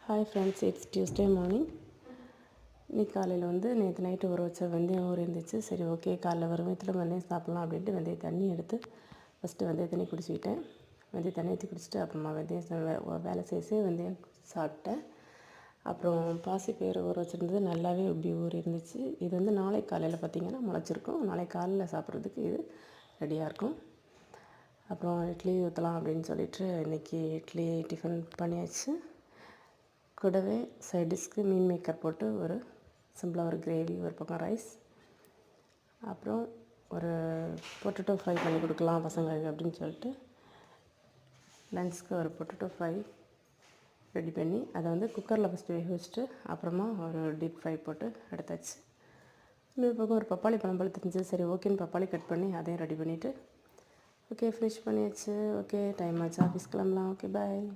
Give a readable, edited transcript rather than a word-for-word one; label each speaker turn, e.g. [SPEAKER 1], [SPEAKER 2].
[SPEAKER 1] Hi friends, it's Tuesday morning. இன்னைக்கு காலையில் நேற்று நைட்டு ஊற வச்ச வெந்தயம் இருந்துச்சு. சரி, ஓகே, காலைல வெறும் வெந்தயம் சாப்பிட்லாம் அப்படின்ட்டு வெந்தய தண்ணி எடுத்து ஃபஸ்ட்டு வெந்தய தண்ணி குடிச்சிக்கிட்டேன். வெந்தய தண்ணி ஊற்றி குடிச்சிட்டு அப்புறமா வேலை செய்ய வெந்தயம் சாப்பிட்டேன். அப்புறம் பாசிப்பயிறு ஊற வச்சுருந்தது நல்லாவே உப்பி ஊறி இருந்துச்சு. இது நாளைக்கு காலையில் பார்த்திங்கன்னா முளைச்சிருக்கும். நாளைக்கு காலையில் சாப்பிட்றதுக்கு இது ரெடியாக இருக்கும். அப்புறம் இட்லி ஊற்றலாம் அப்படின்னு சொல்லிட்டு இன்றைக்கி இட்லி டிஃபன் பண்ணியாச்சு. கூடவே சைட் டிஷ்க்கு மீன் மேக்கர் போட்டு ஒரு சிம்பிளாக ஒரு கிரேவி, ஒரு பக்கம் ரைஸ், அப்புறம் ஒரு பொட்டேட்டோ ஃப்ரை பண்ணி கொடுக்கலாம் பசங்களுக்கு அப்படின்னு சொல்லிட்டு லன்ச்சுக்கு ஒரு பொட்டேட்டோ ஃப்ரை ரெடி பண்ணி அதை குக்கரில் ஃபஸ்ட்டு வேக வச்சுட்டு அப்புறமா ஒரு டீப் ஃப்ரை போட்டு எடுத்தாச்சு. இன்னொரு பக்கம் ஒரு பப்பாளி பழம் பழுத்துருந்துச்சு. சரி, ஓகேன்னு பப்பாளி கட் பண்ணி அதையும் ரெடி பண்ணிவிட்டு ஓகே ஃபினிஷ் பண்ணியாச்சு. ஓகே, டைம் ஆச்சு, ஆஃபீஸ் கிளம்பலாம். ஓகே, பாய்.